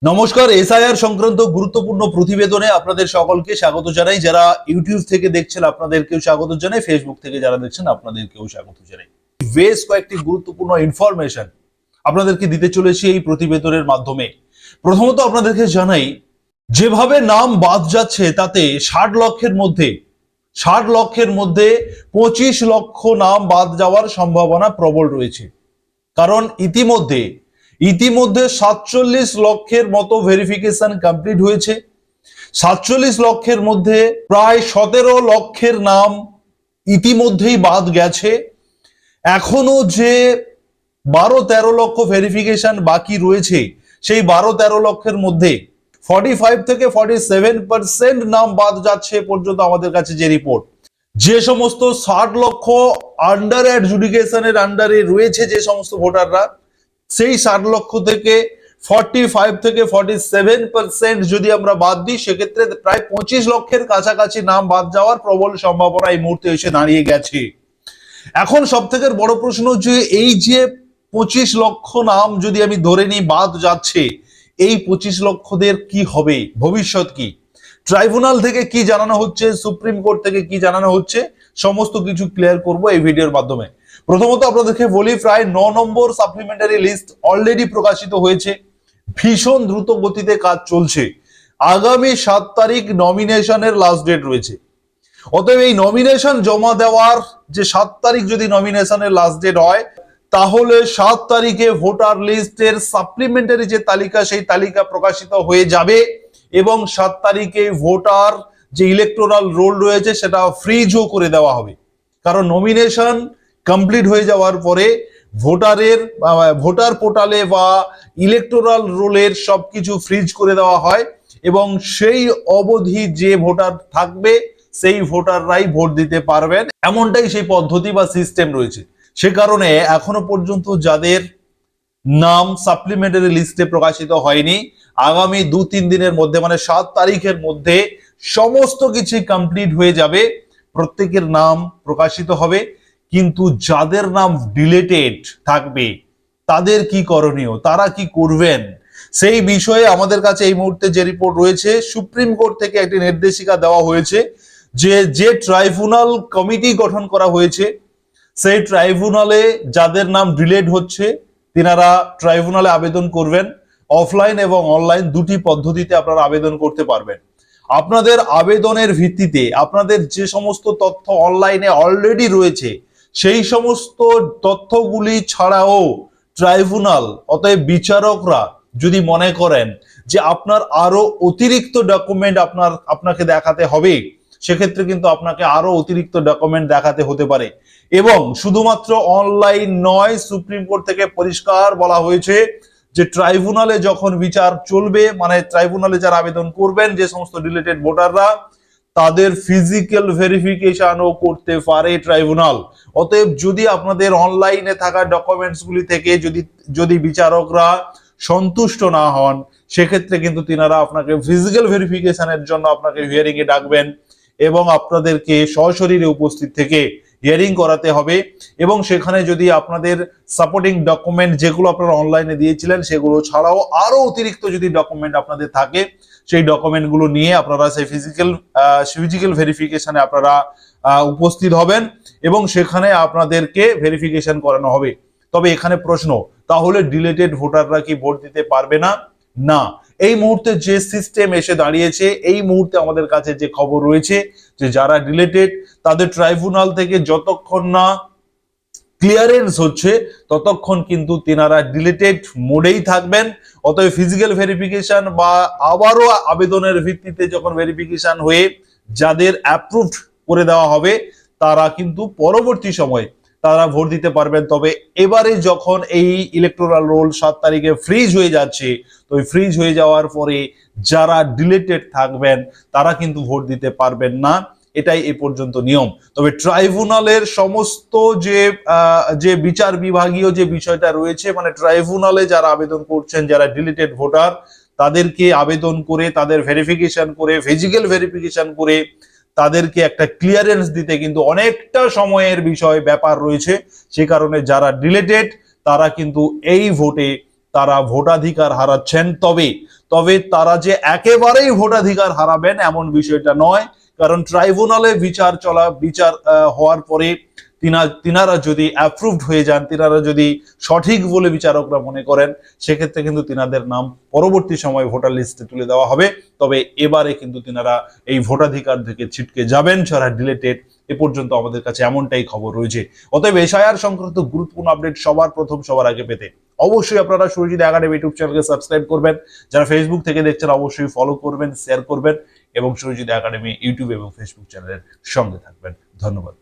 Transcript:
নমস্কার। এসআইআর সংক্রান্ত গুরুত্বপূর্ণ প্রতিবেদনে আপনাদের সকলকে স্বাগত জানাই। যারা ইউটিউব থেকে দেখছেন আপনাদেরকেও স্বাগত জানাই, ফেসবুক থেকে যারা দেখছেন আপনাদেরকেও স্বাগত জানাই। বেশ কয়েকটি গুরুত্বপূর্ণ ইনফরমেশন আপনাদেরকে দিতে চলেছি এই প্রতিবেদনের মাধ্যমে। প্রথমত আপনাদেরকে জানাই, যেভাবে নাম বাদ যাচ্ছে তাতে 60 লক্ষের মধ্যে 25 লক্ষ নাম বাদ যাওয়ার সম্ভাবনা প্রবল রয়েছে। কারণ ইতিমধ্যে 47 লক্ষের মতো ভেরিফিকেশন কমপ্লিট হয়েছে। 47 লক্ষের মধ্যে প্রায় 17 লক্ষের নাম ইতিমধ্যেই বাদ গেছে। এখনো যে 12-13 লক্ষ ভেরিফিকেশন বাকি রয়েছে, সেই 12-13 লক্ষের মধ্যে 45 থেকে 47% নাম বাদ যাচ্ছে পর্যন্ত আমাদের কাছে যে রিপোর্ট। যে সমস্ত 60 লক্ষ আন্ডার অ্যাডজুডিকেশনের আন্ডারে রয়েছে যে সমস্ত ভোটাররা, সেই 60 লক্ষ থেকে 45 থেকে 47% যদি আমরা বাদ দিই, সেক্ষেত্রে প্রায় 25 লক্ষের কাছাকাছি নাম বাদ যাওয়ার প্রবল সম্ভাবনা এই মুহূর্তে এসে দাঁড়িয়ে গেছে। এখন সব থেকে বড় প্রশ্ন যে এই যে 25 লক্ষ নাম যদি আমি ধরে নিই বাদ যাচ্ছে, এই 25 লক্ষদের কি হবে, ভবিষ্যৎ কি, ট্রাইব্যুনাল থেকে কি জানানো হচ্ছে, সুপ্রিম কোর্ট থেকে কি জানানো হচ্ছে, সমস্ত কিছু ক্লিয়ার করব এই ভিডিওর মাধ্যমে। প্রথমত আপনাদেরকে বলি, প্রায় 9 নম্বর সাপ্লিমেন্টারি লিস্ট অলরেডি প্রকাশিত হয়েছে। ভীষণ দ্রুত গতিতে কাজ চলছে। আগামী 7 তারিখ নমিনেশনের লাস্ট ডেট রয়েছে। অতএব এই নমিনেশন জমা দেওয়ার যে 7 তারিখ যদি নমিনেশনের লাস্ট ডেট হয়, তাহলে 7 তারিখে ভোটার লিস্টের সাপ্লিমেন্টারি যে তালিকা, সেই তালিকা প্রকাশিত হয়ে যাবে এবং 7 তারিখে ভোটার যে ইলেকটোরাল রোল রয়েছে সেটা ফ্রিজও করে দেওয়া হবে। কারণ নমিনেশন কমপ্লিট হয়ে যাওয়ার পরে ভোটার পোর্টালে বা ইলেকটোরাল রোলের সবকিছু ফ্রিজ করে দেওয়া হয় এবং সেই অবধি যে ভোটার থাকবে সেই ভোটাররাই ভোট দিতে পারবেন, এমনটাই সেই পদ্ধতি বা সিস্টেম রয়েছে। সে কারণে এখনো পর্যন্ত যাদের নাম সাপ্লিমেন্টারি লিস্টে প্রকাশিত হয়নি, আগামী 2-3 দিনের মধ্যে মানে 7 তারিখের মধ্যে সমস্ত কিছু কমপ্লিট হয়ে যাবে, প্রত্যেকের নাম প্রকাশিত হবে। কিন্তু যাদের নাম ডিলেটেড থাকবে তাদের কি করণীয়, তারা কি করবেন, সেই বিষয়ে আমাদের কাছে এই মুহূর্তে যে রিপোর্ট রয়েছে, সুপ্রিম কোর্ট থেকে একটি নির্দেশিকা দেওয়া হয়েছে যে ট্রাইব্যুনাল কমিটি গঠন করা হয়েছে, সেই ট্রাইব্যুনালে যাদের নাম ডিলেট হচ্ছে তিনারা ট্রাইব্যুনালে আবেদন করবেন। অফলাইন এবং অনলাইন দুটি পদ্ধতিতে আপনারা আবেদন করতে পারবেন। আপনাদের আবেদনের ভিত্তিতে আপনাদের যে সমস্ত তথ্য অনলাইনে অলরেডি রয়েছে, সেই সমস্ত তথ্যগুলি ছাড়াও ট্রাইব্যুনাল, অতএব বিচারকরা যদি মনে করেন যে আপনার আরো অতিরিক্ত ডকুমেন্ট আপনাকে দেখাতে হবে, সেক্ষেত্রে কিন্তু আপনাকে আরো অতিরিক্ত ডকুমেন্ট দেখাতে হতে পারে। এবং শুধুমাত্র অনলাইন নয়, সুপ্রিম কোর্ট থেকে পরিষ্কার বলা হয়েছে যে ট্রাইব্যুনালে যখন বিচার চলবে, মানে ট্রাইব্যুনালে যারা আবেদন করবেন যে সমস্ত রিলেটেড ভোটাররা, তাদের ফিজিক্যাল ভেরিফিকেশনও করতে পারে ট্রাইব্যুনাল। অতএব যদি আপনাদের অনলাইনে থাকা ডকুমেন্টস গুলি থেকে যদি বিচারকরা সন্তুষ্ট না হন, সেক্ষেত্রে কিন্তু তিনারা আপনাকে ফিজিক্যাল ভেরিফিকেশনের জন্য আপনাকে হিয়ারিং এ ডাকবেন এবং আপনাদেরকে সশরীরে উপস্থিত থেকে হিয়ারিং করাতে হবে। এবং সেখানে যদি আপনাদের সাপোর্টিং ডকুমেন্ট যেগুলো আপনারা অনলাইনে দিয়েছিলেন সেগুলো ছাড়াও আরো অতিরিক্ত যদি ডকুমেন্ট আপনাদের থাকে, সেই ডকুমেন্টগুলো নিয়ে আপনারা সেই ফিজিক্যাল ভেরিফিকেশনে আপনারা উপস্থিত হবেন এবং সেখানে আপনাদেরকে ভেরিফিকেশন করানো হবে। তবে এখানে প্রশ্ন, তাহলে ডিলেটেড ভোটাররা কি ভোট দিতে পারবে না? না, এই মুহূর্তে যে সিস্টেম এসে দাঁড়িয়েছে, এই মুহূর্তে আমাদের কাছে যে খবর রয়েছে যে যারা ডিলেটেড তাদের ট্রাইব্যুনাল থেকে যতক্ষণ না ক্লিয়ারেন্স হচ্ছে ততক্ষণ কিন্তু তিনারা ডিলেটেড মোডেই থাকবেন। অতএব ফিজিক্যাল ভেরিফিকেশন বা আবারও আবেদনের ভিত্তিতে যখন ভেরিফিকেশন হয়ে যাদের অ্যাপ্রুভড করে দেওয়া হবে, তারা কিন্তু পরবর্তী সময়ে তারা ভোট দিতে পারবেন। তবে এবারে যখন এই ইলেকটোরাল রোল 7 তারিখে ফ্রিজ হয়ে যাচ্ছে, তো ফ্রিজ হয়ে যাওয়ার পরে যারা ডিলেটেড থাকবেন তারা কিন্তু ভোট দিতে পারবেন না, এটাই এ পর্যন্ত নিয়ম। তবে ট্রাইব্যুনালের সমস্ত যে বিচার বিভাগীয় যে বিষয়টা রয়েছে, মানে ট্রাইব্যুনালে যারা আবেদন করছেন, যারা ডিলিটেড ভোটার, তাদেরকে আবেদন করে তাদের ভেরিফিকেশন করে ফিজিক্যাল ভেরিফিকেশন করে তাদেরকে একটা ক্লিয়ারেন্স দিতে কিন্তু অনেকটা সময়ের ব্যাপার রয়েছে। সে কারণে যারা ডিলেটেড তারা কিন্তু এই ভোটে তারা ভোটাধিকার হারাচ্ছেন। তবে তারা যে একেবারেই ভোটাধিকার হারাবেন এমন বিষয়টা নয়, কারণ ট্রাইব্যুনালে বিচার হওয়ার পরে তিনারা যদি অ্যাপ্রুভড হয়ে যান, তিনারা যদি সঠিক বলে বিচারকরা মনে করেন, সেক্ষেত্রে কিন্তু তিনাদের নাম পরবর্তী সময় ভোটার লিস্টে তুলে দেওয়া হবে। তবে এবারে কিন্তু তিনারা এই ভোটাধিকার থেকে ছিটকে যাবেন, ছাড়া ডিলেটেড, এ পর্যন্ত আমাদের কাছে এমনটাই খবর রয়েছে। অতএব এসআইআর সংক্রান্ত গুরুত্বপূর্ণ আপডেট সবার প্রথম সবার আগে পেতে অবশ্যই আপনারা সুরজিৎ একাডেমি ইউটিউব চ্যানেলকে সাবস্ক্রাইব করবেন। যারা ফেসবুক থেকে দেখছেন অবশ্যই ফলো করবেন, শেয়ার করবেন এবং সুরজিৎ একাডেমি ইউটিউব এবং ফেসবুক চ্যানেলের সঙ্গে থাকবেন। ধন্যবাদ।